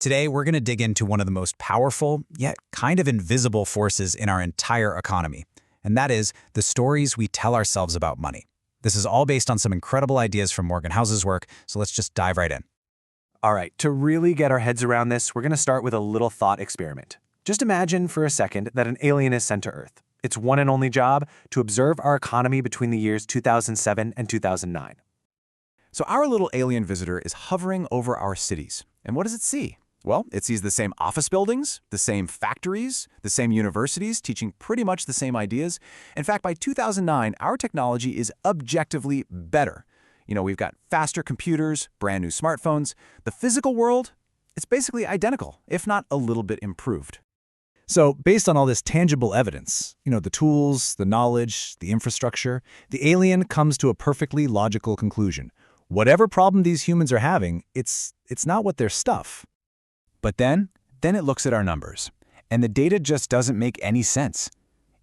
Today, we're going to dig into one of the most powerful, yet kind of invisible forces in our entire economy, and that is the stories we tell ourselves about money. This is all based on some incredible ideas from Morgan Housel's work, so let's just dive right in. All right, to really get our heads around this, we're going to start with a little thought experiment. Just imagine for a second that an alien is sent to Earth. Its one and only job, to observe our economy between the years 2007 and 2009. So our little alien visitor is hovering over our cities. And what does it see? Well, it sees the same office buildings, the same factories, the same universities teaching pretty much the same ideas. In fact, by 2009, our technology is objectively better. We've got faster computers, brand new smartphones. The physical world, it's basically identical, if not a little bit improved. So, based on all this tangible evidence, the tools, the knowledge, the infrastructure, the alien comes to a perfectly logical conclusion. Whatever problem these humans are having, it's not what their stuff. But then it looks at our numbers, and the data just doesn't make any sense.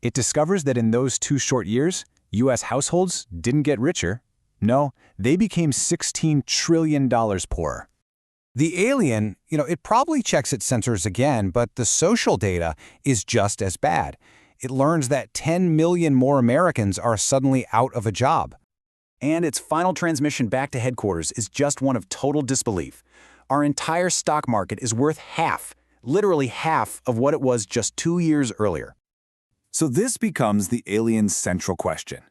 It discovers that in those 2 short years, U.S. households didn't get richer. No, they became $16 trillion poorer. The alien, it probably checks its sensors again, but the social data is just as bad. It learns that 10 million more Americans are suddenly out of a job. And its final transmission back to headquarters is just one of total disbelief. Our entire stock market is worth half, literally half of what it was just 2 years earlier. So this becomes the alien's central question.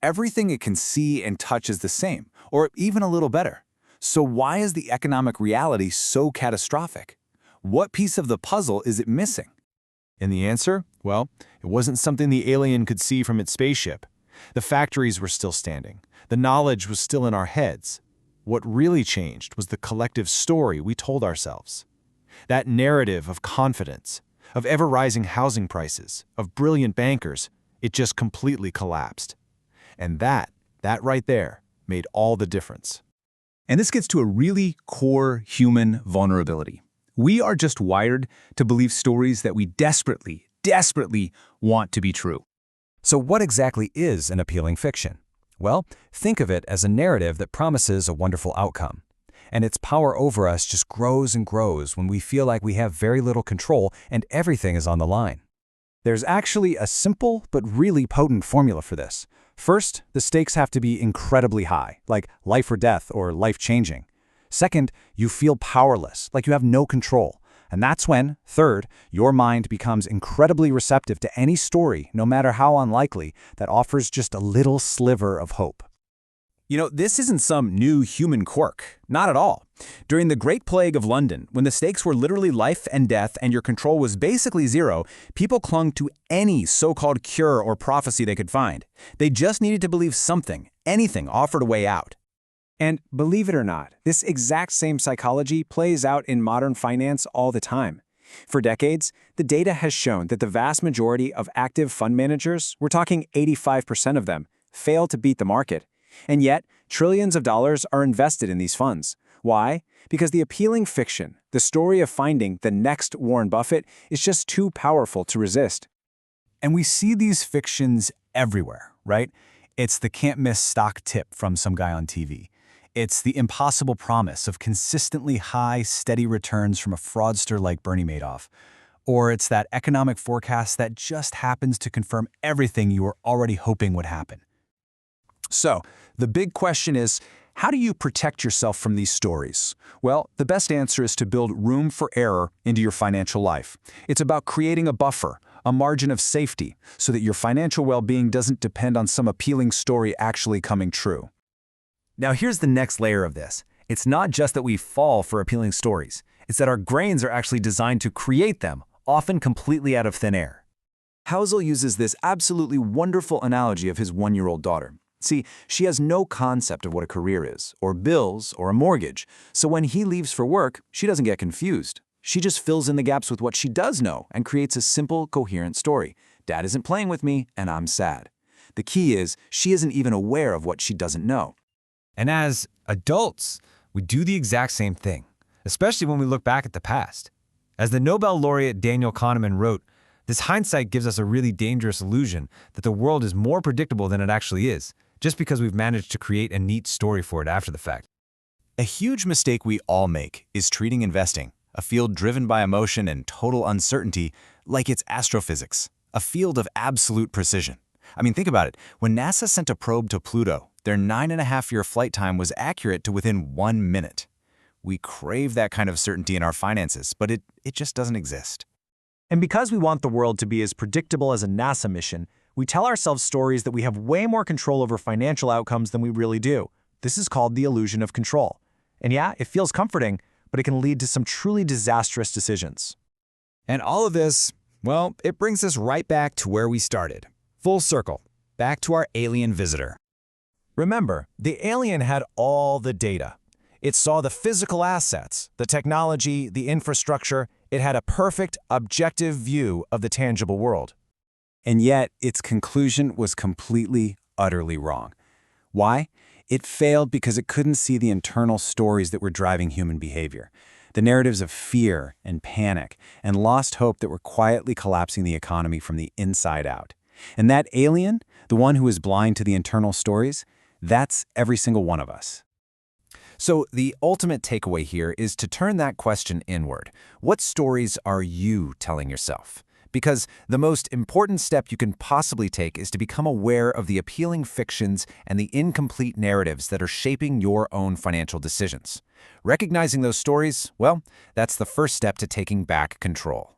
Everything it can see and touch is the same, or even a little better. So why is the economic reality so catastrophic? What piece of the puzzle is it missing? And the answer? Well, it wasn't something the alien could see from its spaceship. The factories were still standing. The knowledge was still in our heads. What really changed was the collective story we told ourselves. That narrative of confidence, of ever-rising housing prices, of brilliant bankers, it just completely collapsed. And that right there, made all the difference. And this gets to a really core human vulnerability. We are just wired to believe stories that we desperately want to be true. So what exactly is an appealing fiction? Well, think of it as a narrative that promises a wonderful outcome. And its power over us just grows and grows when we feel like we have very little control and everything is on the line. There's actually a simple but really potent formula for this. First, the stakes have to be incredibly high, like life or death or life-changing. Second, you feel powerless, like you have no control. And that's when, third, your mind becomes incredibly receptive to any story, no matter how unlikely, that offers just a little sliver of hope. This isn't some new human quirk. Not at all. During the Great Plague of London, when the stakes were literally life and death and your control was basically zero, people clung to any so-called cure or prophecy they could find. They just needed to believe something, anything offered a way out. And believe it or not, this exact same psychology plays out in modern finance all the time. For decades, the data has shown that the vast majority of active fund managers, we're talking 85% of them, fail to beat the market. And yet, trillions of dollars are invested in these funds. Why? Because the appealing fiction, the story of finding the next Warren Buffett, is just too powerful to resist. And we see these fictions everywhere, right? It's the can't-miss stock tip from some guy on TV. It's the impossible promise of consistently high, steady returns from a fraudster like Bernie Madoff. Or it's that economic forecast that just happens to confirm everything you were already hoping would happen. So, the big question is, how do you protect yourself from these stories? Well, the best answer is to build room for error into your financial life. It's about creating a buffer, a margin of safety, so that your financial well-being doesn't depend on some appealing story actually coming true. Now here's the next layer of this. It's not just that we fall for appealing stories. It's that our brains are actually designed to create them, often completely out of thin air. Housel uses this absolutely wonderful analogy of his 1-year-old daughter. See, she has no concept of what a career is, or bills, or a mortgage. So when he leaves for work, she doesn't get confused. She just fills in the gaps with what she does know and creates a simple, coherent story. Dad isn't playing with me, and I'm sad. The key is, she isn't even aware of what she doesn't know. And as adults, we do the exact same thing, especially when we look back at the past. As the Nobel laureate Daniel Kahneman wrote, this hindsight gives us a really dangerous illusion that the world is more predictable than it actually is, just because we've managed to create a neat story for it after the fact. A huge mistake we all make is treating investing, a field driven by emotion and total uncertainty, like it's astrophysics, a field of absolute precision. I mean, think about it. When NASA sent a probe to Pluto, their 9.5-year flight time was accurate to within 1 minute. We crave that kind of certainty in our finances, but it just doesn't exist. And because we want the world to be as predictable as a NASA mission, we tell ourselves stories that we have way more control over financial outcomes than we really do. This is called the illusion of control. And yeah, it feels comforting, but it can lead to some truly disastrous decisions. And all of this, well, it brings us right back to where we started. Full circle, back to our alien visitor. Remember, the alien had all the data. It saw the physical assets, the technology, the infrastructure. It had a perfect, objective view of the tangible world. And yet, its conclusion was completely, utterly wrong. Why? It failed because it couldn't see the internal stories that were driving human behavior. The narratives of fear and panic and lost hope that were quietly collapsing the economy from the inside out. And that alien, the one who is blind to the internal stories, that's every single one of us. So the ultimate takeaway here is to turn that question inward. What stories are you telling yourself? Because the most important step you can possibly take is to become aware of the appealing fictions and the incomplete narratives that are shaping your own financial decisions. Recognizing those stories, well, that's the first step to taking back control.